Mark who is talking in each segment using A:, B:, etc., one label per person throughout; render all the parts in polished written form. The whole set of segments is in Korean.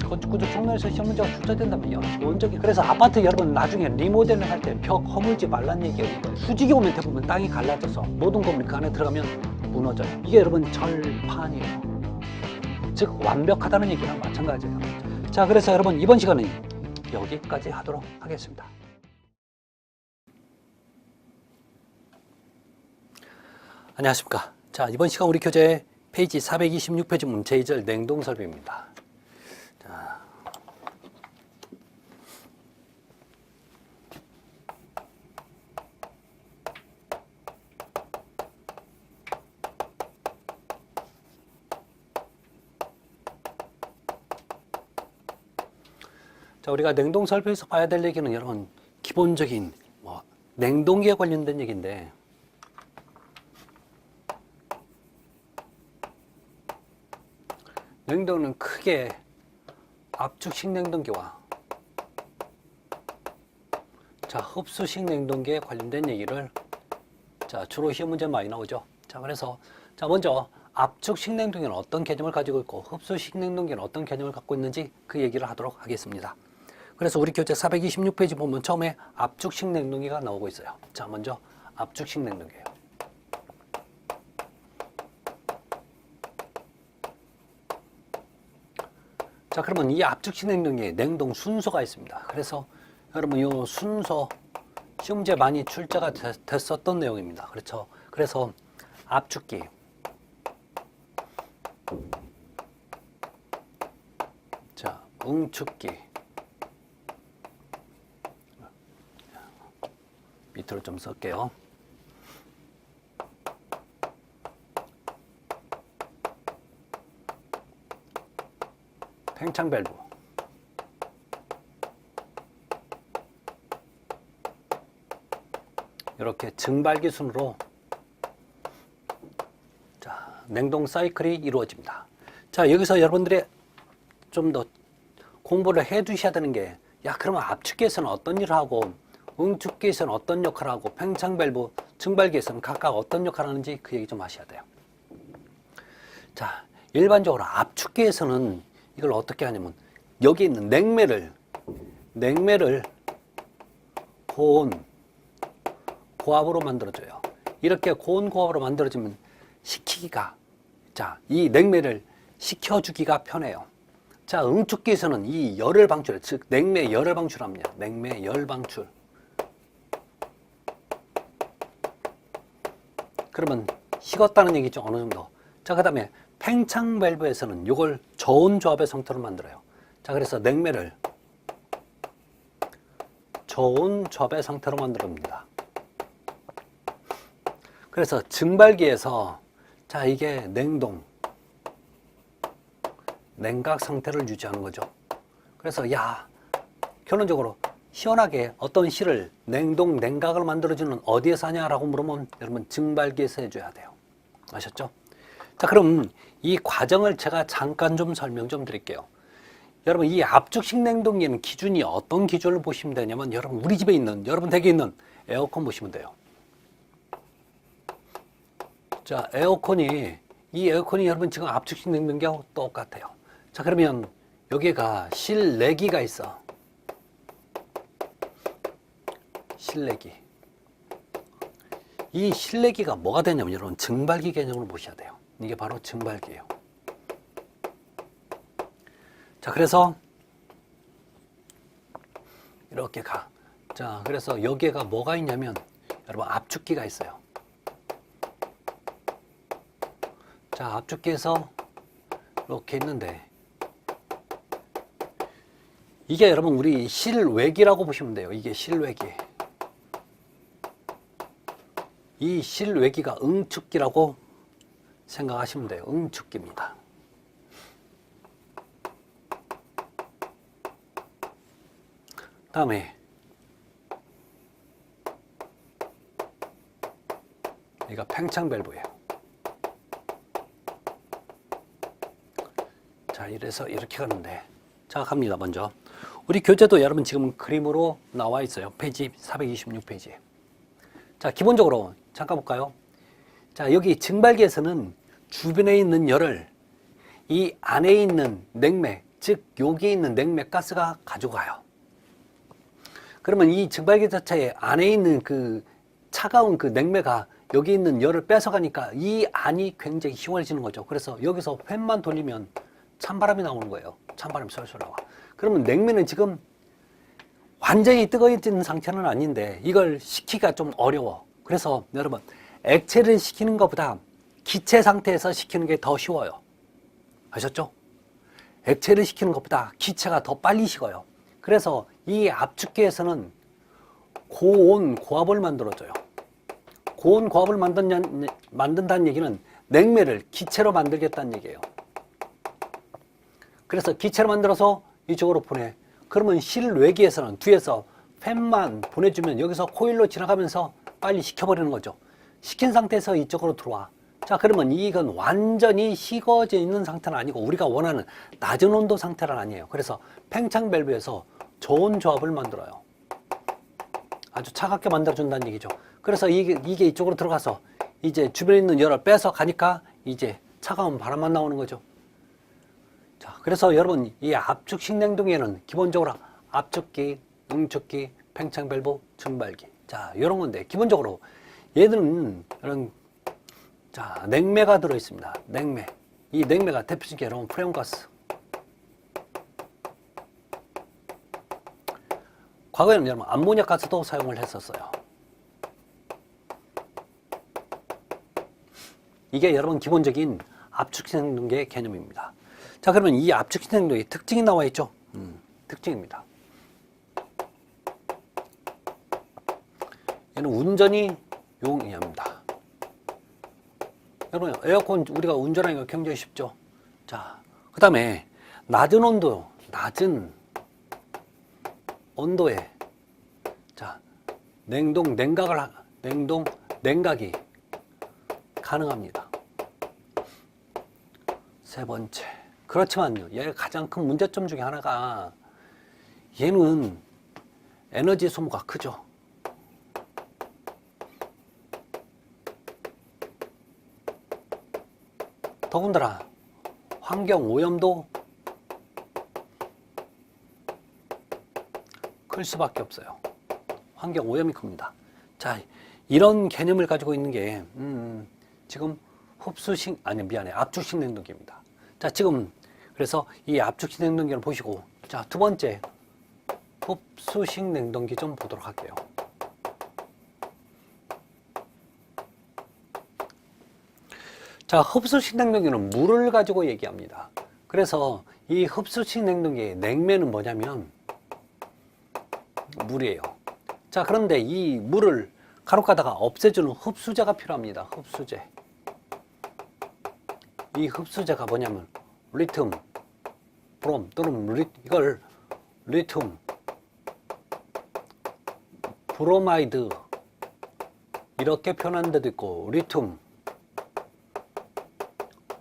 A: 건축구조 총론에서 시험 문제가 출제된다면요. 원적이 그래서 아파트 여러분 나중에 리모델링 할 때 벽 허물지 말란 얘기예요. 수직이 오면 대부분 땅이 갈라져서 모든 건물 그 안에 들어가면 무너져요. 이게 여러분 절판이에요. 즉 완벽하다는 얘기랑 마찬가지예요. 자, 그래서 여러분 이번 시간은 여기까지 하도록 하겠습니다. 안녕하십니까. 자, 이번 시간 우리 교재 페이지 426페이지 문제 2절 냉동 설비입니다. 자, 우리가 냉동 설비에서 봐야 될 얘기는 여러분 기본적인 냉동기에 관련된 얘기인데, 냉동은 크게 압축식 냉동기와 흡수식 냉동기에 관련된 얘기를 주로 시험 문제 많이 나오죠. 그래서 먼저 압축식 냉동기는 어떤 개념을 가지고 있고 흡수식 냉동기는 어떤 개념을 갖고 있는지 그 얘기를 하도록 하겠습니다. 그래서 우리 교재 426페이지 보면 처음에 압축식 냉동기가 나오고 있어요. 먼저 압축식 냉동기예요. 그러면 이 압축식 냉동기에 냉동 순서가 있습니다. 그래서 여러분 이 순서 시험 문제 많이 출제가 됐었던 내용입니다. 그렇죠. 그래서 압축기, 응축기, 밑으로 좀 쓸게요. 팽창 밸브, 이렇게 증발기 순으로 냉동 사이클이 이루어집니다. 여기서 여러분들이 좀 더 공부를 해 두셔야 되는 게, 그러면 압축기에서는 어떤 일을 하고 응축기에서는 어떤 역할을 하고 팽창 밸브, 증발기에서는 각각 어떤 역할을 하는지 그 얘기 좀 하셔야 돼요. 일반적으로 압축기에서는 이걸 어떻게 하냐면 여기 있는 냉매를 고압으로 만들어줘요. 이렇게 고압으로 만들어지면 식히기가, 이 냉매를 식혀주기가 편해요. 응축기에서는 이 열을 방출, 즉 냉매 열을 방출합니다. 냉매 열 방출. 그러면 식었다는 얘기죠, 어느 정도. 그 다음에 팽창 밸브에서는 이걸 저온 조합의 상태로 만들어요. 그래서 냉매를 저온 조합의 상태로 만듭니다. 그래서 증발기에서 이게 냉각 상태를 유지하는 거죠. 그래서 결론적으로 시원하게 어떤 실을 냉각을 만들어주는 어디에서 하냐라고 물으면 여러분 증발기에서 해줘야 돼요. 아셨죠? 그럼 이 과정을 제가 잠깐 좀 설명 좀 드릴게요. 여러분 이 압축식 냉동기는 기준이 어떤 기준을 보시면 되냐면, 여러분 우리 집에 있는, 여러분 댁에 있는 에어컨 보시면 돼요. 이 에어컨이 여러분 지금 압축식 냉동기하고 똑같아요. 그러면 여기가 실내기가 있어. 실내기. 이 실내기가 뭐가 되냐면 여러분 증발기 개념으로 보셔야 돼요. 이게 바로 증발기예요. 그래서 이렇게 가. 그래서 여기가 뭐가 있냐면 여러분 압축기가 있어요. 압축기에서 이렇게 있는데, 이게 여러분 우리 실외기라고 보시면 돼요. 이게 실외기. 이 실외기가 응축기라고 생각하시면 돼요. 응축기입니다. 다음에 여기가 팽창 밸브예요. 이래서 이렇게 가는데, 갑니다. 먼저 우리 교재도 여러분 지금 그림으로 나와 있어요. 페이지 426페이지. 기본적으로 잠깐 볼까요? 여기 증발기에서는 주변에 있는 열을 이 안에 있는 냉매, 즉 여기 있는 냉매 가스가 가져가요. 그러면 이 증발기 자체에 안에 있는 그 차가운 그 냉매가 여기 있는 열을 뺏어가니까 이 안이 굉장히 시원해지는 거죠. 그래서 여기서 팬만 돌리면 찬바람이 나오는 거예요. 찬바람이 솔솔 나와. 그러면 냉매는 지금 완전히 뜨거워지는 상태는 아닌데 이걸 식히기가 좀 어려워. 그래서 여러분, 액체를 식히는 것보다 기체 상태에서 식히는 게 더 쉬워요. 아셨죠? 액체를 식히는 것보다 기체가 더 빨리 식어요. 그래서 이 압축기에서는 고온 고압을 만들어줘요. 고온 고압을 만든다는 얘기는 냉매를 기체로 만들겠다는 얘기예요. 그래서 기체로 만들어서 이쪽으로 보내. 그러면 실외기에서는 뒤에서 팬만 보내주면 여기서 코일로 지나가면서 빨리 식혀버리는 거죠. 식힌 상태에서 이쪽으로 들어와. 자, 그러면 이건 완전히 식어져 있는 상태는 아니고 우리가 원하는 낮은 온도 상태는 아니에요. 그래서 팽창 밸브에서 저온 조합을 만들어요. 아주 차갑게 만들어준다는 얘기죠. 그래서 이게 이쪽으로 들어가서 이제 주변에 있는 열을 빼서 가니까 이제 차가운 바람만 나오는 거죠. 자, 그래서 여러분, 이 압축식 냉동에는 기본적으로 압축기, 응축기, 팽창 밸브, 증발기. 자, 이런 건데 기본적으로 얘들은 이런 자, 냉매가 들어 있습니다. 냉매. 이 냉매가 대표적인 여러분 프레온가스. 과거에는 여러분 암모니아 가스도 사용을 했었어요. 이게 여러분 기본적인 압축식 냉동기의 개념입니다. 자, 그러면 이 압축식 냉동기의 특징이 나와 있죠. 특징입니다. 얘는 운전이 용이합니다. 여러분, 에어컨 우리가 운전하기가 굉장히 쉽죠. 자, 그 다음에 낮은 온도에 자, 냉각이 가능합니다. 세 번째. 그렇지만요, 얘가 가장 큰 문제점 중에 하나가 얘는 에너지 소모가 크죠. 더군다나 환경 오염도 클 수밖에 없어요. 환경 오염이 큽니다. 자, 이런 개념을 가지고 있는 게 지금 압축식 냉동기입니다. 자, 지금 그래서 이 압축식 냉동기를 보시고, 자, 두 번째 흡수식 냉동기 좀 보도록 할게요. 자, 흡수식 냉동기는 물을 가지고 얘기합니다. 그래서 이 흡수식 냉동기의 냉매는 뭐냐면 물이에요. 자, 그런데 이 물을 간혹 가다가 없애주는 흡수제가 필요합니다. 흡수제. 이 흡수제가 뭐냐면 리튬, 브롬 또는 이걸 리튬, 브로마이드 이렇게 표현하는 데도 있고 리튬,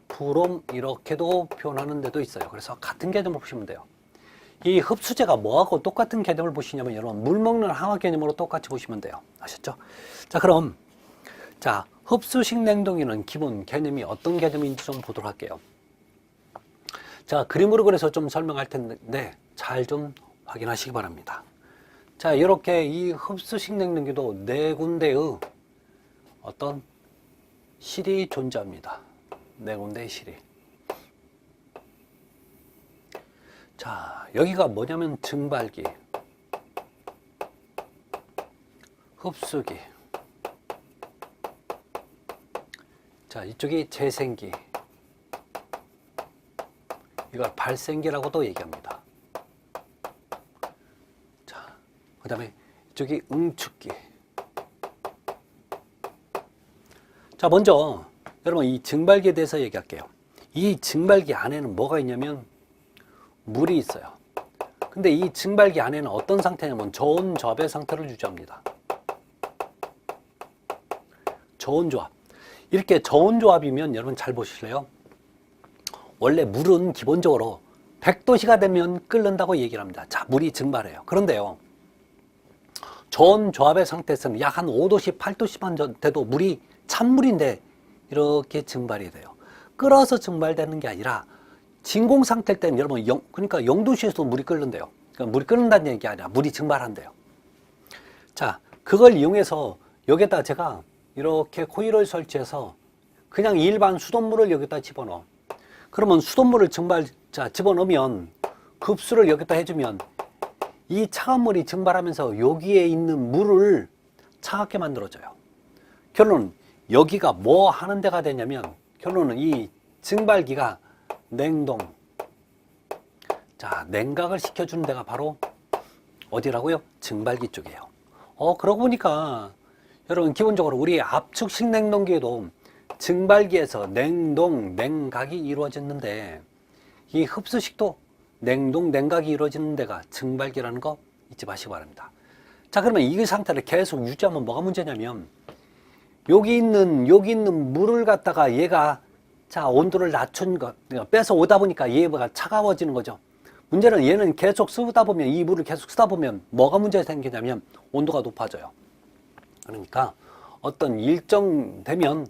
A: 브롬 이렇게도 표현하는 데도 있어요. 그래서 같은 개념을 보시면 돼요. 이 흡수제가 뭐하고 똑같은 개념을 보시냐면 여러분 물 먹는 항화 개념으로 똑같이 보시면 돼요. 아셨죠? 자, 그럼 자, 흡수식 냉동기는 기본 개념이 어떤 개념인지 좀 보도록 할게요. 자, 그림으로 그려서 좀 설명할 텐데 잘 좀 확인하시기 바랍니다. 자, 이렇게 이 흡수식 냉동기도 네 군데의 어떤 실이 존재합니다. 네 군데의 실이. 자, 여기가 뭐냐면 증발기, 흡수기. 자, 이쪽이 재생기. 이걸 발생기라고도 얘기합니다. 자, 그 다음에 이쪽이 응축기. 자, 먼저 여러분 이 증발기에 대해서 얘기할게요. 이 증발기 안에는 뭐가 있냐면 물이 있어요. 근데 이 증발기 안에는 어떤 상태냐면 저온 조합의 상태를 유지합니다. 저온 조합. 이렇게 저온 조합이면 여러분 잘 보실래요? 원래 물은 기본적으로 100도씨가 되면 끓는다고 얘기를 합니다. 자, 물이 증발해요. 그런데요, 저온 조합의 상태에서는 약 한 5도씨, 8도씨만 돼도 물이 찬물인데 이렇게 증발이 돼요. 끓어서 증발되는 게 아니라 진공 상태일 때는 여러분 그러니까 0도씨에서도 물이 끓는데요. 그러니까 물이 끓는다는 얘기 아니라 물이 증발한대요. 자, 그걸 이용해서 여기에다 제가 이렇게 코일을 설치해서 그냥 일반 수돗물을 여기다 집어넣어. 그러면 수돗물을 집어넣으면 급수를 여기다 해주면 이 차가운 물이 증발하면서 여기에 있는 물을 차갑게 만들어줘요. 결론은 여기가 뭐 하는 데가 되냐면 결론은 이 증발기가 냉각을 시켜주는 데가 바로 어디라고요? 증발기 쪽이에요. 그러고 보니까 여러분 기본적으로 우리 압축식 냉동기에도 증발기에서 냉각이 이루어졌는데 이 흡수식도 냉각이 이루어지는 데가 증발기라는 거 잊지 마시기 바랍니다. 자, 그러면 이 상태를 계속 유지하면 뭐가 문제냐면 여기 있는 물을 갖다가 얘가 온도를 낮춘 것, 빼서 오다 보니까 얘가 차가워지는 거죠. 문제는 얘는 계속 쓰다 보면 이 물을 계속 쓰다 보면 뭐가 문제가 생기냐면 온도가 높아져요. 그러니까 어떤 일정 되면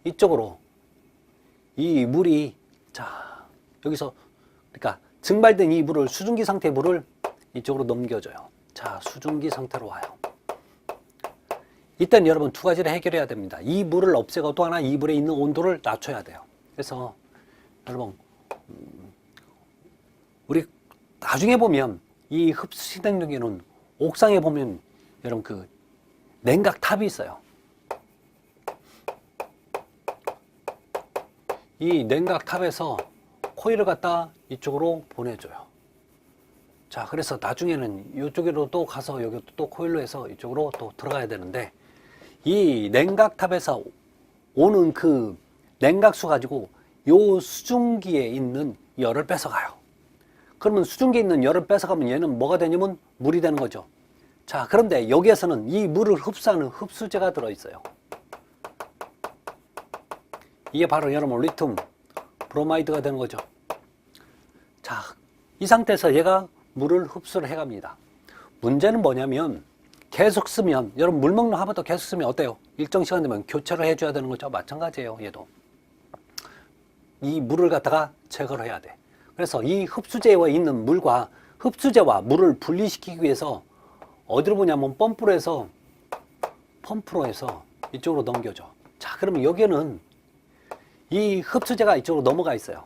A: 이쪽으로 이 물이 여기서 그러니까 증발된 이 물을 수증기 상태의 물을 이쪽으로 넘겨줘요. 자, 수증기 상태로 와요. 이때는 여러분 두 가지를 해결해야 됩니다. 이 물을 없애고 또 하나 이 물에 있는 온도를 낮춰야 돼요. 그래서 여러분 우리 나중에 보면 이 흡수식 냉동기는 옥상에 보면 여러분 그 냉각탑이 있어요. 이 냉각탑에서 코일을 갖다 이쪽으로 보내줘요. 자, 그래서 나중에는 이쪽으로 또 가서 여기 또 코일로 해서 이쪽으로 또 들어가야 되는데 이 냉각탑에서 오는 그 냉각수 가지고 요 수증기에 있는 열을 뺏어가요. 그러면 수증기에 있는 열을 뺏어가면 얘는 뭐가 되냐면 물이 되는 거죠. 자, 그런데 여기에서는 이 물을 흡수하는 흡수제가 들어있어요. 이게 바로 여러분 리튬 브로마이드가 되는 거죠. 자, 이 상태에서 얘가 물을 흡수를 해갑니다. 문제는 뭐냐면 계속 쓰면 여러분 물 먹는 화부터 계속 쓰면 어때요? 일정 시간 되면 교체를 해줘야 되는 거죠. 마찬가지예요. 얘도 이 물을 갖다가 제거를 해야 돼. 그래서 이 흡수제에 있는 물과 흡수제와 물을 분리시키기 위해서 어디로 보냐면 펌프로 해서 이쪽으로 넘겨줘. 자, 그러면 여기는 이 흡수제가 이쪽으로 넘어가 있어요.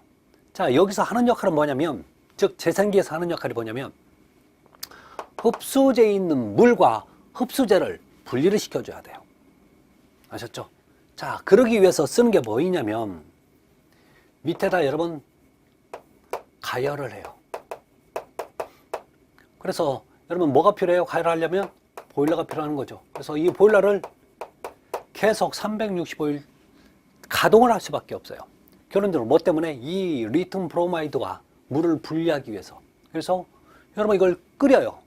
A: 자, 여기서 하는 역할은 뭐냐면 즉 재생기에서 하는 역할이 뭐냐면 흡수제에 있는 물과 흡수제를 분리를 시켜줘야 돼요. 아셨죠? 자, 그러기 위해서 쓰는 게 뭐이냐면 밑에다 여러분 가열을 해요. 그래서 여러분 뭐가 필요해요? 가열을 하려면 보일러가 필요한 거죠. 그래서 이 보일러를 계속 365일 가동을 할 수밖에 없어요. 결론적으로 뭐 때문에? 이 리튬 브로마이드와 물을 분리하기 위해서. 그래서 여러분 이걸 끓여요.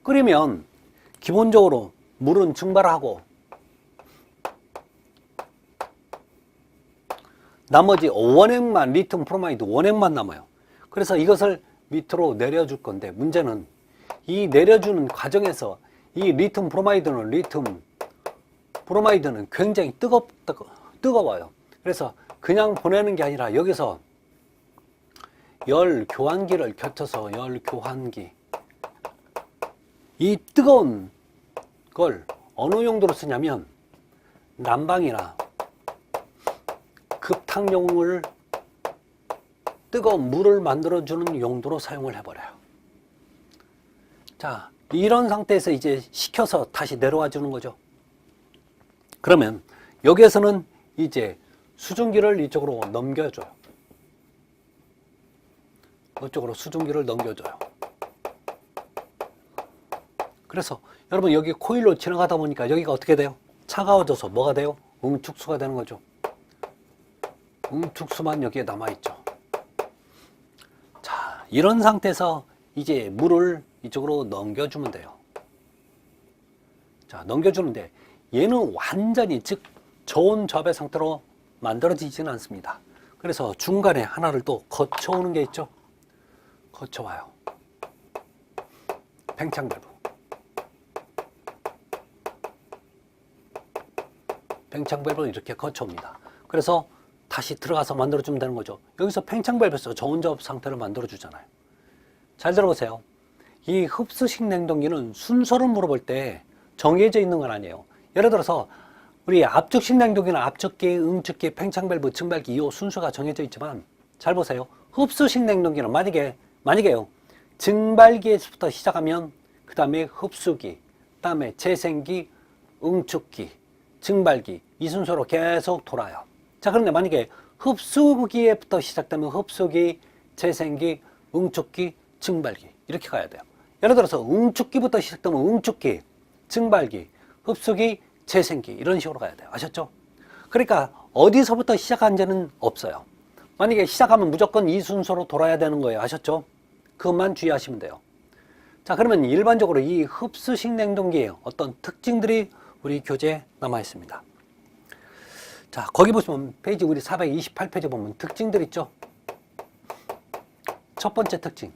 A: 끓이면 기본적으로 물은 증발하고 나머지 원액만, 리튬 브로마이드 원액만 남아요. 그래서 이것을 밑으로 내려줄 건데 문제는 이 내려주는 과정에서 이 리튬 브로마이드는 굉장히 뜨거워요. 그래서 그냥 보내는 게 아니라 여기서 열 교환기를 겹쳐서 이 뜨거운 걸 어느 용도로 쓰냐면 난방이나 급탕용을 뜨거운 물을 만들어주는 용도로 사용을 해버려요. 자, 이런 상태에서 이제 식혀서 다시 내려와 주는 거죠. 그러면 여기에서는 이제 수증기를 이쪽으로 넘겨줘요. 이쪽으로 수증기를 넘겨줘요. 그래서 여러분 여기 코일로 지나가다 보니까 여기가 어떻게 돼요? 차가워져서 뭐가 돼요? 응축수가 되는 거죠. 응축수만 여기에 남아있죠. 자, 이런 상태에서 이제 물을 이쪽으로 넘겨주면 돼요. 자, 넘겨주는데 얘는 완전히 즉 저온 저압의 상태로 만들어지지는 않습니다. 그래서 중간에 하나를 또 거쳐오는 게 있죠. 거쳐와요. 팽창 밸브. 팽창 밸브는 이렇게 거쳐옵니다. 그래서 다시 들어가서 만들어주면 되는 거죠. 여기서 팽창밸브에서 저온접 상태를 만들어주잖아요. 잘 들어보세요. 이 흡수식 냉동기는 순서를 물어볼 때 정해져 있는 건 아니에요. 예를 들어서 우리 압축식 냉동기는 압축기, 응축기, 팽창밸브, 증발기 이 순서가 정해져 있지만 잘 보세요. 흡수식 냉동기는 만약에요. 증발기에서부터 시작하면 그 다음에 흡수기, 그 다음에 재생기, 응축기, 증발기 이 순서로 계속 돌아요. 자, 그런데 만약에 흡수기에부터 시작되면 흡수기, 재생기, 응축기, 증발기 이렇게 가야 돼요. 예를 들어서 응축기부터 시작되면 응축기, 증발기, 흡수기, 재생기 이런 식으로 가야 돼요. 아셨죠? 그러니까 어디서부터 시작한지는 없어요. 만약에 시작하면 무조건 이 순서로 돌아야 되는 거예요. 아셨죠? 그것만 주의하시면 돼요. 자, 그러면 일반적으로 이 흡수식 냉동기의 어떤 특징들이 우리 교재에 남아 있습니다. 자, 거기 보시면 페이지 우리 428페이지 보면 특징들 있죠? 첫 번째 특징.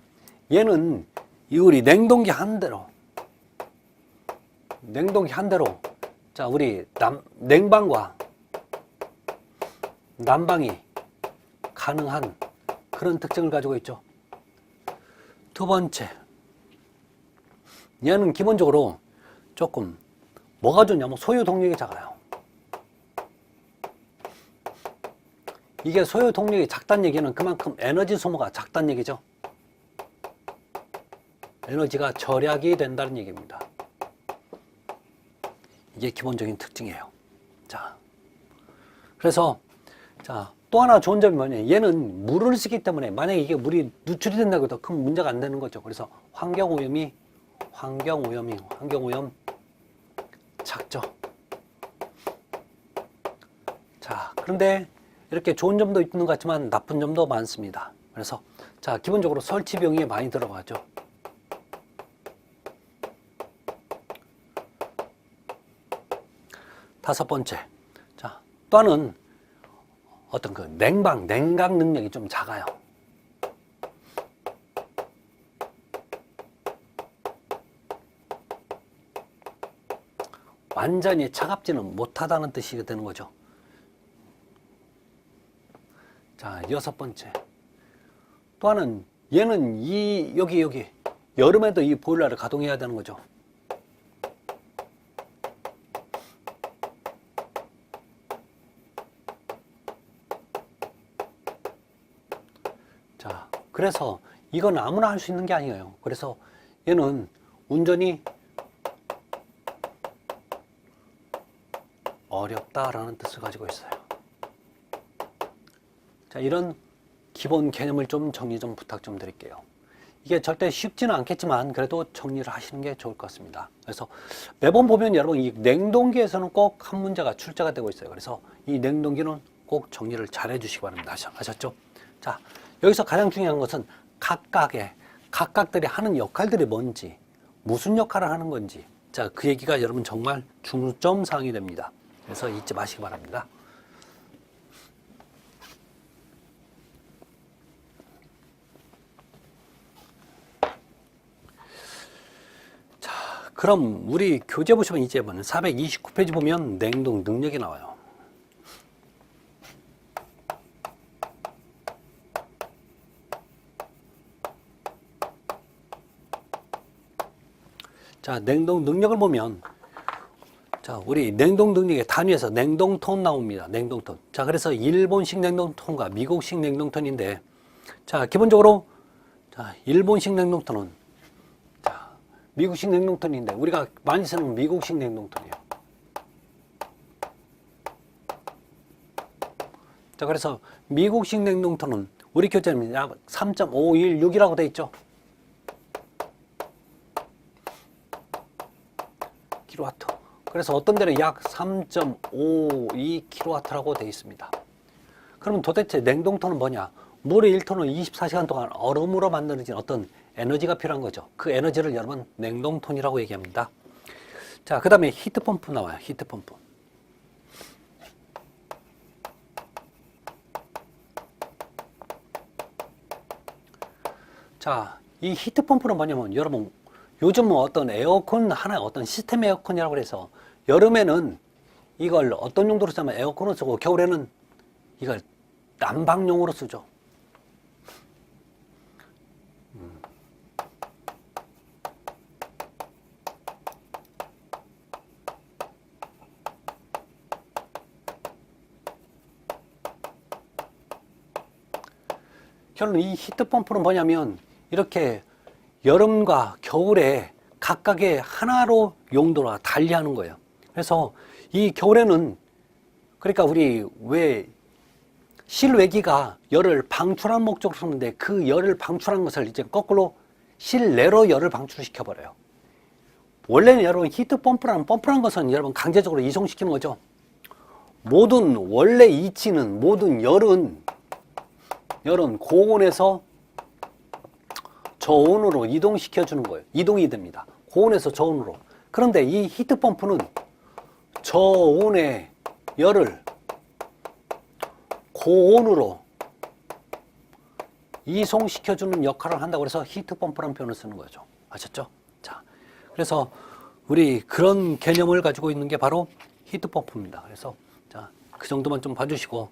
A: 얘는 이 우리 냉동기 한 대로 자, 우리 냉방과 난방이 가능한 그런 특징을 가지고 있죠. 두 번째, 얘는 기본적으로 조금 뭐가 좋냐면 소요 동력이 작아요. 이게 소요 동력이 작다는 얘기는 그만큼 에너지 소모가 작다는 얘기죠. 에너지가 절약이 된다는 얘기입니다. 이게 기본적인 특징이에요. 자, 그래서 또 하나 좋은 점이 뭐냐, 얘는 물을 쓰기 때문에 만약에 이게 물이 누출이 된다고 해도 큰 문제가 안 되는 거죠. 그래서 환경오염 작죠. 자, 그런데 이렇게 좋은 점도 있는 것 같지만 나쁜 점도 많습니다. 그래서 자, 기본적으로 설치 비용이 많이 들어가죠. 다섯 번째, 자, 또 하나는 어떤 그 냉각 능력이 좀 작아요. 완전히 차갑지는 못하다는 뜻이 되는 거죠. 자, 여섯 번째, 또 하나는 얘는 여기 여름에도 이 보일러를 가동해야 되는 거죠. 자, 그래서 이건 아무나 할 수 있는 게 아니에요. 그래서 얘는 운전이 어렵다라는 뜻을 가지고 있어요. 자, 이런 기본 개념을 좀 정리 좀 부탁 좀 드릴게요. 이게 절대 쉽지는 않겠지만 그래도 정리를 하시는 게 좋을 것 같습니다. 그래서 매번 보면 여러분 이 냉동기에서는 꼭 한 문제가 출제가 되고 있어요. 그래서 이 냉동기는 꼭 정리를 잘 해주시기 바랍니다. 아셨죠? 자, 여기서 가장 중요한 것은 각각들이 하는 역할들이 뭔지, 무슨 역할을 하는 건지, 자, 그 얘기가 여러분 정말 중점 사항이 됩니다. 그래서 잊지 마시기 바랍니다. 자, 그럼 우리 교재 보시면 이제 429페이지 보면 냉동 능력이 나와요. 자, 냉동 능력을 보면 자, 우리 냉동 능력의 단위에서 냉동톤 나옵니다. 냉동톤. 자, 그래서 일본식 냉동톤과 미국식 냉동톤인데, 자, 기본적으로 자, 일본식 냉동톤은 자, 미국식 냉동톤인데 우리가 많이 쓰는 미국식 냉동톤이에요. 자, 그래서 미국식 냉동톤은 우리 교재는 약 3.516이라고 돼 있죠. 킬로와트. 그래서 어떤 데는 약 3.52kW라고 되어 있습니다. 그러면 도대체 냉동톤은 뭐냐? 물의 1톤은 24시간 동안 얼음으로 만들어진 어떤 에너지가 필요한 거죠. 그 에너지를 여러분 냉동톤이라고 얘기합니다. 자, 그 다음에 히트펌프 나와요. 히트펌프. 자, 이 히트펌프는 뭐냐면 여러분 요즘 어떤 에어컨 하나 어떤 시스템 에어컨이라고 그래서 여름에는 이걸 어떤 용도로 쓰면 에어컨을 쓰고 겨울에는 이걸 난방용으로 쓰죠. 결론 이 히트펌프는 뭐냐면 이렇게 여름과 겨울에 각각의 하나로 용도가 달리하는 거예요. 그래서 이 겨울에는 그러니까 우리 왜 실외기가 열을 방출하는 목적으로 쓰는데 그 열을 방출한 것을 이제 거꾸로 실내로 열을 방출시켜 버려요. 원래는 여러분 히트펌프라는 것은 여러분 강제적으로 이송시키는 거죠. 모든 원래 이치는 모든 열은 고온에서 저온으로 이동시켜 주는 거예요. 이동이 됩니다. 고온에서 저온으로. 그런데 이 히트펌프는 저온의 열을 고온으로 이송시켜 주는 역할을 한다고 해서 히트펌프라는 표현을 쓰는 거죠. 아셨죠? 자, 그래서 우리 그런 개념을 가지고 있는 게 바로 히트펌프입니다. 그래서 자, 그 정도만 좀 봐주시고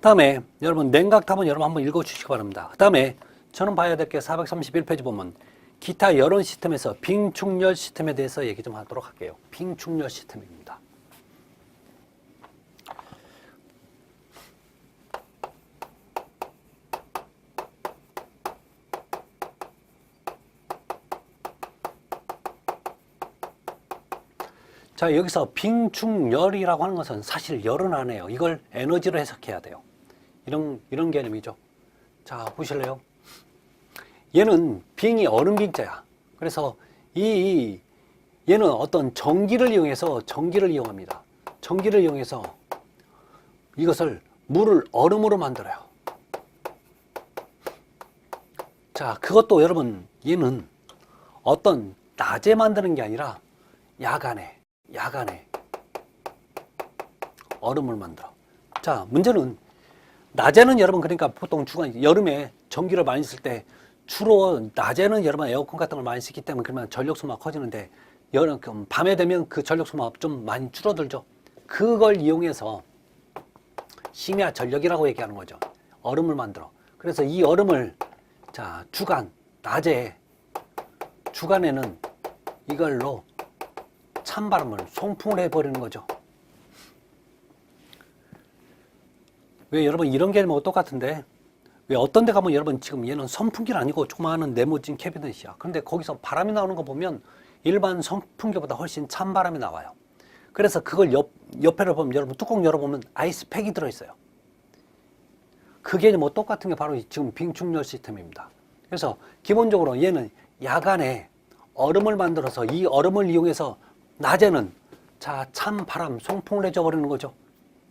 A: 다음에 여러분 냉각탑은 여러분 한번 읽어주시기 바랍니다. 그 다음에 저는 봐야 될 게 431페이지 보면 기타 여론 시스템에서 빙충렬 시스템에 대해서 얘기 좀 하도록 할게요. 빙충렬 시스템입니다. 자, 여기서 빙충열이라고 하는 것은 사실 열은 아니에요. 이걸 에너지로 해석해야 돼요. 이런 개념이죠. 자, 보실래요? 얘는 빙이 얼음 빙자야. 그래서 얘는 어떤 전기를 이용합니다. 전기를 이용해서 이것을 물을 얼음으로 만들어요. 자, 그것도 여러분 얘는 어떤 낮에 만드는 게 아니라 야간에 얼음을 만들어. 자, 문제는 낮에는 여러분 그러니까 보통 여름에 전기를 많이 쓸 때 주로 낮에는 여러분 에어컨 같은 걸 많이 쓰기 때문에 그러면 전력 소모가 커지는데 밤에 되면 그 전력 소모가 좀 많이 줄어들죠. 그걸 이용해서 심야 전력이라고 얘기하는 거죠. 얼음을 만들어. 그래서 이 얼음을 자, 주간에는 이걸로 찬바람을 송풍을 해버리는 거죠. 왜 여러분 이런 개념하고 똑같은데 왜 어떤 데 가면 여러분 지금 얘는 선풍기는 아니고 조그마한 네모진 캐비넷이야. 그런데 거기서 바람이 나오는 거 보면 일반 선풍기보다 훨씬 찬 바람이 나와요. 그래서 그걸 옆에를 보면 여러분 뚜껑 열어보면 아이스팩이 들어있어요. 그게 뭐 똑같은 게 바로 지금 빙충렬 시스템입니다. 그래서 기본적으로 얘는 야간에 얼음을 만들어서 이 얼음을 이용해서 낮에는 자, 찬 바람 송풍을 해줘 버리는 거죠.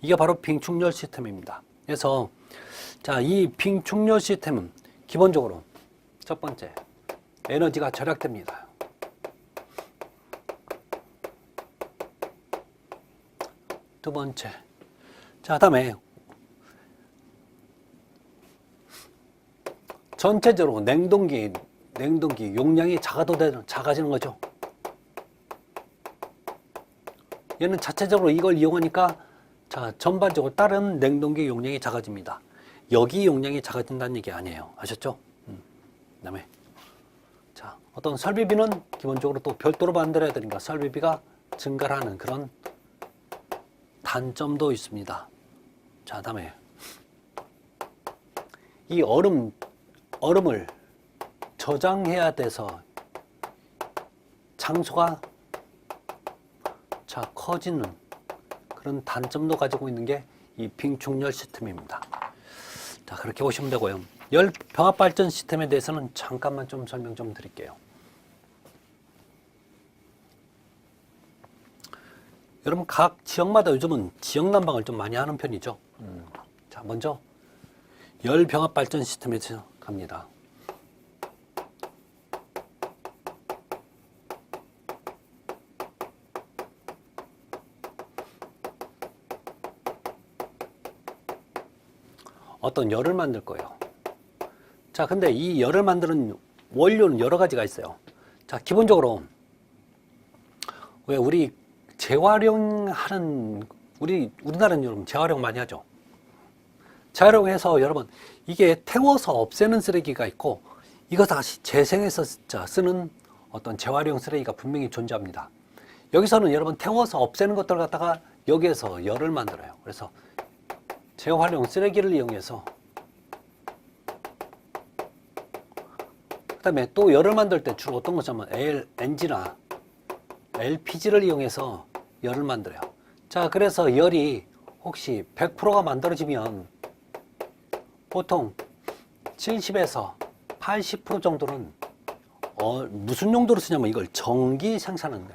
A: 이게 바로 빙충렬 시스템입니다. 그래서 자, 이 빙충렬 시스템은 기본적으로 첫 번째 에너지가 절약됩니다. 두 번째, 자, 다음에 전체적으로 냉동기 용량이 작아지는 거죠. 얘는 자체적으로 이걸 이용하니까 자, 전반적으로 다른 냉동기 용량이 작아집니다. 여기 용량이 작아진다는 얘기 아니에요. 아셨죠? 그다음에 자, 어떤 설비비는 기본적으로 또 별도로 만들어야 되니까 설비비가 증가를 하는 그런 단점도 있습니다. 자, 다음에 이 얼음을 저장해야 돼서 장소가 자, 커지는 그런 단점도 가지고 있는 게 이 빙충렬 시스템입니다. 자, 그렇게 보시면 되고요. 열 병합 발전 시스템에 대해서는 잠깐만 좀 설명 좀 드릴게요. 여러분 각 지역마다 요즘은 지역 난방을 좀 많이 하는 편이죠. 자, 먼저 열 병합 발전 시스템에서 갑니다. 어떤 열을 만들 거예요. 자, 근데 이 열을 만드는 원료는 여러 가지가 있어요. 자, 기본적으로 왜 우리 재활용하는 우리나라는 여러분 재활용 많이 하죠. 재활용을 해서 여러분 이게 태워서 없애는 쓰레기가 있고 이거 다시 재생해서 쓰는 어떤 재활용 쓰레기가 분명히 존재합니다. 여기서는 여러분 태워서 없애는 것들을 갖다가 여기에서 열을 만들어요. 그래서 재활용 쓰레기를 이용해서 그 다음에 또 열을 만들 때 주로 어떤 거냐면 LNG나 LPG를 이용해서 열을 만들어요. 자, 그래서 열이 혹시 100%가 만들어지면 보통 70에서 80% 정도는 무슨 용도로 쓰냐면 이걸 전기 생산하는데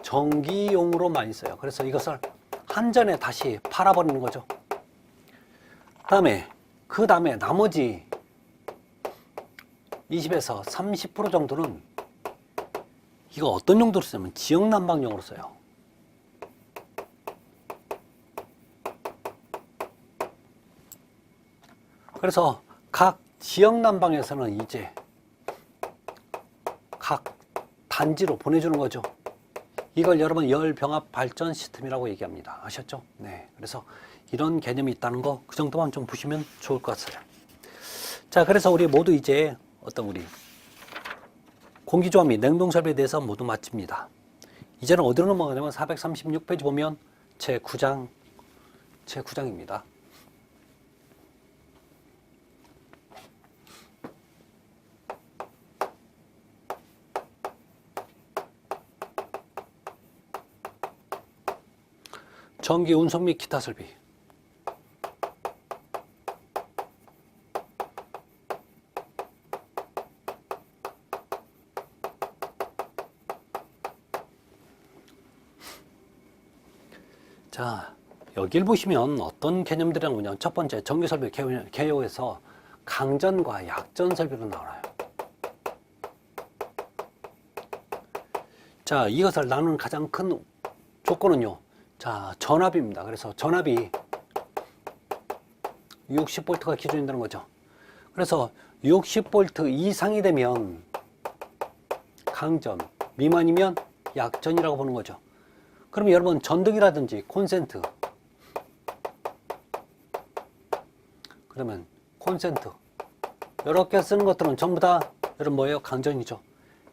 A: 전기용으로 많이 써요. 그래서 이것을 한전에 다시 팔아버리는 거죠. 그 다음에 나머지 20에서 30% 정도는 이거 어떤 용도로 쓰냐면 지역 난방용으로 써요. 그래서 각 지역 난방에서는 이제 각 단지로 보내주는 거죠. 이걸 여러분 열병합 발전 시스템이라고 얘기합니다. 아셨죠? 네. 그래서 이런 개념이 있다는 거 그 정도만 좀 보시면 좋을 것 같아요. 자, 그래서 우리 모두 이제 우리 공기조화 및 냉동설비에 대해서 모두 마칩니다. 이제는 어디로 넘어가냐면 436페이지 보면 제9장입니다. 전기 운송 및 기타 설비. 자, 여기를 보시면 어떤 개념들이 나오냐면 첫 번째 전기 설비 개요에서 강전과 약전 설비로 나와요. 자, 이것을 나누는 가장 큰 조건은요. 자, 전압입니다. 그래서 전압이 60V가 기준이 되는 거죠. 그래서 60V 이상이 되면 강전, 미만이면 약전이라고 보는 거죠. 그럼 여러분 전등이라든지 콘센트, 그러면 콘센트 이렇게 쓰는 것들은 전부 다 여러분 뭐예요? 강전이죠.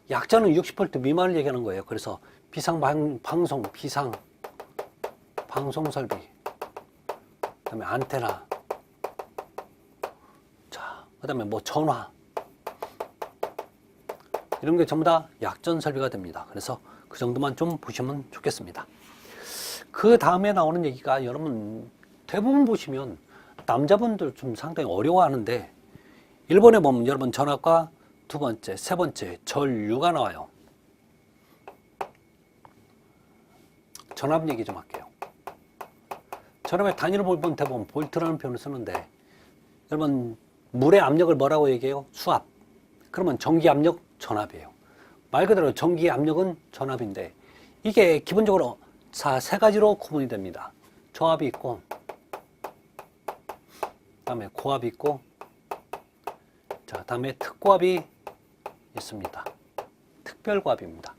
A: 약전은 60V 미만을 얘기하는 거예요. 그래서 비상 방송 설비, 그다음에 안테나, 자, 그다음에 뭐 전화 이런 게 전부 다 약전 설비가 됩니다. 그래서 그 정도만 좀 보시면 좋겠습니다. 그 다음에 나오는 얘기가 여러분 대부분 보시면 남자분들 좀 상당히 어려워하는데 1번에 보면 여러분 전압과 두 번째, 세 번째 전류가 나와요. 전압 얘기 좀 할게요. 전압의 단위를 보면 대부분 볼트라는 표현을 쓰는데 여러분 물의 압력을 뭐라고 얘기해요? 수압. 그러면 전기 압력 전압이에요. 말 그대로 전기 압력은 전압인데 이게 기본적으로 세 가지로 구분이 됩니다. 저압이 있고 그다음에 고압이 있고 자, 그다음에 특고압이 있습니다. 특별고압입니다.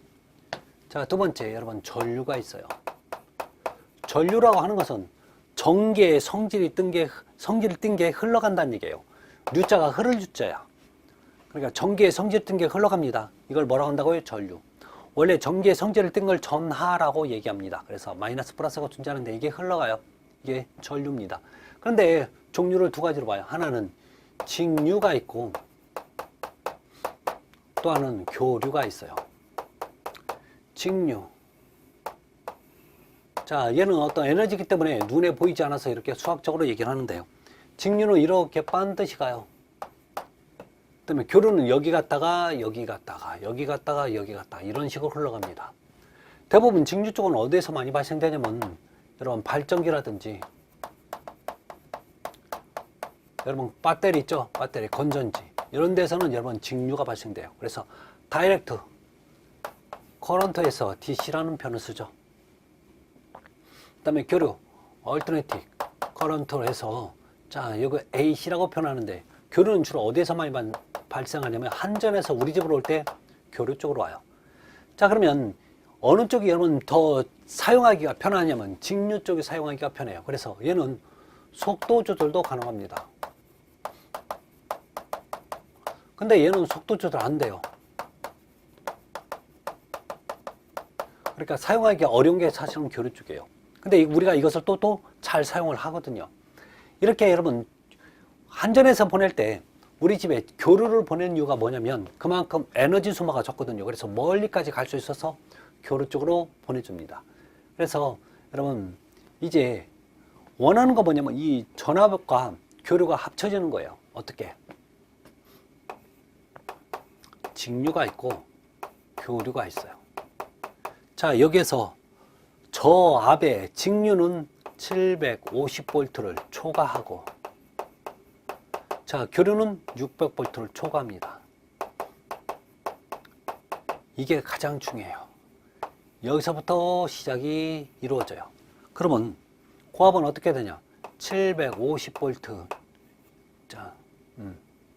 A: 자, 두 번째 여러분 전류가 있어요. 전류라고 하는 것은 전기의 성질이 뜬 게 흘러간다는 얘기예요. 유자가 흐를 유자야. 그러니까 전기의 성질이 뜬 게 흘러갑니다. 이걸 뭐라고 한다고요? 전류. 원래 전기의 성질을 뜬 걸 전하라고 얘기합니다. 그래서 마이너스 플러스가 존재하는데 이게 흘러가요. 이게 전류입니다. 그런데 종류를 두 가지로 봐요. 하나는 직류가 있고 또 하나는 교류가 있어요. 직류. 자, 얘는 어떤 에너지이기 때문에 눈에 보이지 않아서 이렇게 수학적으로 얘기를 하는데요. 직류는 이렇게 반드시 가요. 그다음에 교류는 여기 갔다가 여기 갔다가 여기 갔다가 여기 갔다가 이런 식으로 흘러갑니다. 대부분 직류 쪽은 어디에서 많이 발생되냐면 여러분 발전기라든지 여러분 배터리 있죠? 배터리 건전지 이런 데서는 여러분 직류가 발생돼요. 그래서 다이렉트 커런트에서 DC라는 표현을 쓰죠. 그 다음에 교류 얼터네티브 커런트로 해서 자, 이거 AC라고 표현하는데 교류는 주로 어디에서 많이 발생하냐면 한전에서 우리 집으로 올 때 교류 쪽으로 와요. 자, 그러면 어느 쪽이 여러분 더 사용하기가 편하냐면 직류 쪽이 사용하기가 편해요. 그래서 얘는 속도 조절도 가능합니다. 근데 얘는 속도 조절 안 돼요. 그러니까 사용하기 어려운 게 사실은 교류 쪽이에요. 근데 우리가 이것을 또 잘 사용을 하거든요. 이렇게 여러분 한전에서 보낼 때 우리 집에 교류를 보내는 이유가 뭐냐면 그만큼 에너지 소모가 적거든요. 그래서 멀리까지 갈 수 있어서 교류 쪽으로 보내줍니다. 그래서 여러분 이제 원하는 거 뭐냐면 이 전압과 교류가 합쳐지는 거예요. 어떻게? 직류가 있고 교류가 있어요. 자, 여기에서 저압의 직류는 750V를 초과하고, 자, 교류는 600V를 초과합니다. 이게 가장 중요해요. 여기서부터 시작이 이루어져요. 그러면 고압은 어떻게 되냐? 750V. 자,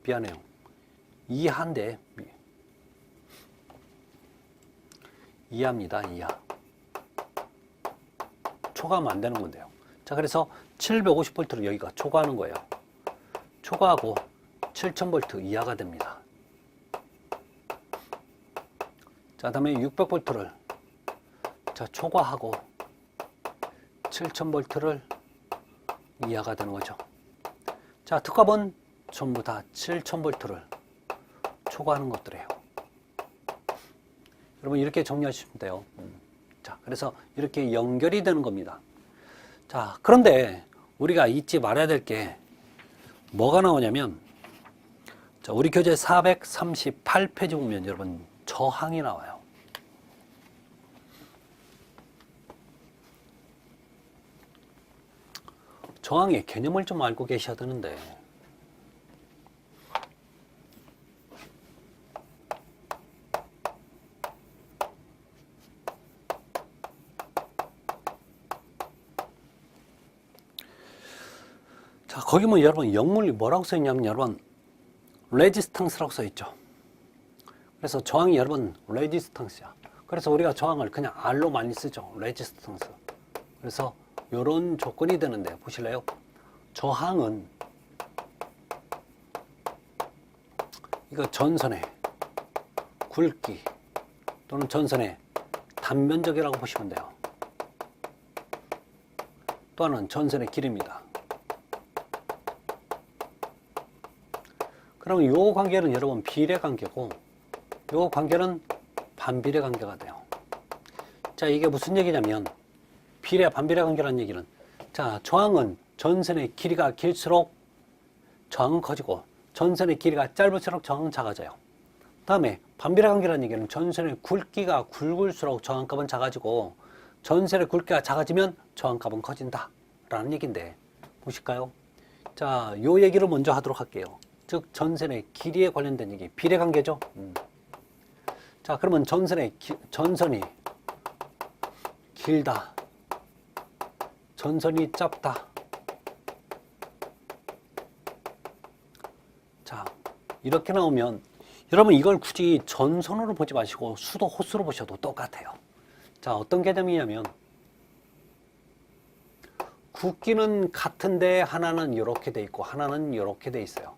A: 미안해요. 이하인데, 이하입니다. 이하. 초과하면 안 되는 건데요. 자, 그래서 750V를 여기가 초과하는 거예요. 초과하고 7000V 이하가 됩니다. 자, 다음에 600V를 자, 초과하고 7000V를 이하가 되는 거죠. 자, 특화은 전부 다 7000V를 초과하는 것들이에요. 여러분 이렇게 정리하시면 돼요. 자, 그래서 이렇게 연결이 되는 겁니다. 자, 그런데 우리가 잊지 말아야 될 게 뭐가 나오냐면, 자, 우리 교재 438페이지 보면 여러분 저항이 나와요. 저항의 개념을 좀 알고 계셔야 되는데, 자, 거기 뭐 여러분 영문이 뭐라고 써 있냐면 여러분 레지스탕스라고 써 있죠. 그래서 저항이 여러분 레지스탕스야. 그래서 우리가 저항을 그냥 R로 많이 쓰죠. 레지스탕스. 그래서 이런 조건이 되는데 보실래요? 저항은 이거 전선의 굵기 또는 전선의 단면적이라고 보시면 돼요. 또 하나는 전선의 길이입니다. 그러면 이 관계는 여러분 비례 관계고, 이 관계는 반비례 관계가 돼요. 자, 이게 무슨 얘기냐면 비례 반비례 관계라는 얘기는, 자, 저항은 전선의 길이가 길수록 저항은 커지고 전선의 길이가 짧을수록 저항은 작아져요. 다음에 반비례 관계라는 얘기는 전선의 굵기가 굵을수록 저항값은 작아지고 전선의 굵기가 작아지면 저항값은 커진다 라는 얘기인데 보실까요? 자, 요 얘기를 먼저 하도록 할게요. 즉 전선의 길이에 관련된 얘기, 비례 관계죠. 자, 그러면 전선이 길다, 전선이 짧다. 자, 이렇게 나오면 여러분 이걸 굳이 전선으로 보지 마시고 수도 호수로 보셔도 똑같아요. 자, 어떤 개념이냐면 굵기는 같은데 하나는 이렇게 돼 있고 하나는 이렇게 돼 있어요.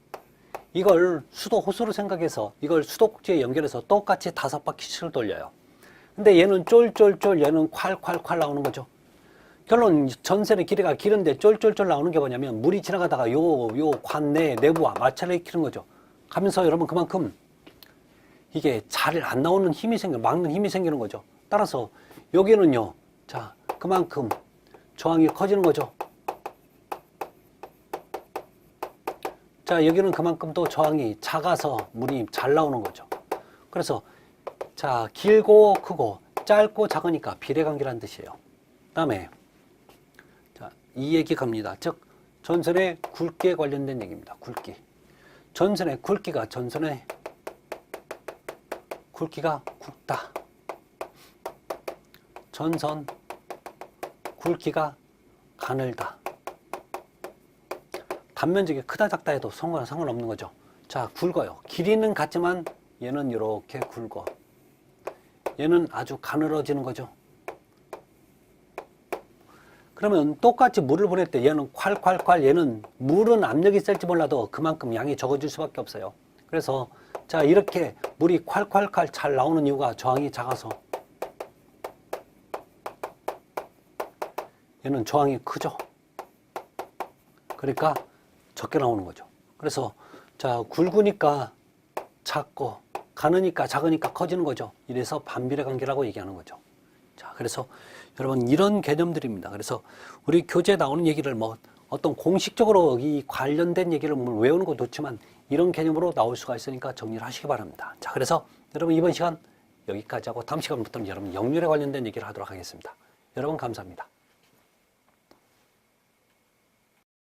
A: 이걸 수도 호수로 생각해서 이걸 수도꼭지에 연결해서 똑같이 5바퀴씩을 돌려요. 근데 얘는 쫄쫄쫄, 얘는 콸콸콸 나오는 거죠. 결론 전선의 길이가 길은데 쫄쫄쫄 나오는 게 뭐냐면 물이 지나가다가 요 관 내 내부와 마찰을 일으키는 거죠. 가면서 여러분 그만큼 이게 잘 안 나오는 힘이 막는 힘이 생기는 거죠. 따라서 여기는요, 자, 그만큼 저항이 커지는 거죠. 자, 여기는 그만큼 또 저항이 작아서 물이 잘 나오는 거죠. 그래서 자, 길고 크고 짧고 작으니까 비례관계라는 뜻이에요. 다음에 자, 이 얘기 갑니다. 즉 전선의 굵기에 관련된 얘기입니다. 굵기. 전선의 굵기가 굵다. 전선 굵기가 가늘다. 단면적이 크다 작다 해도 상관없는 거죠. 자, 굵어요. 길이는 같지만 얘는 이렇게 굵어. 얘는 아주 가늘어지는 거죠. 그러면 똑같이 물을 보낼 때 얘는 콸콸콸, 얘는 물은 압력이 셀지 몰라도 그만큼 양이 적어질 수밖에 없어요. 그래서 자, 이렇게 물이 콸콸콸 잘 나오는 이유가 저항이 작아서, 얘는 저항이 크죠. 그러니까 적게 나오는 거죠. 그래서 자, 굵으니까 작고 가느니까 작으니까 커지는 거죠. 이래서 반비례 관계라고 얘기하는 거죠. 자, 그래서 여러분 이런 개념들입니다. 그래서 우리 교재에 나오는 얘기를 뭐 어떤 공식적으로 이 관련된 얘기를 외우는 것도 좋지만 이런 개념으로 나올 수가 있으니까 정리를 하시기 바랍니다. 자, 그래서 여러분 이번 시간 여기까지 하고 다음 시간부터는 여러분 역률에 관련된 얘기를 하도록 하겠습니다. 여러분 감사합니다.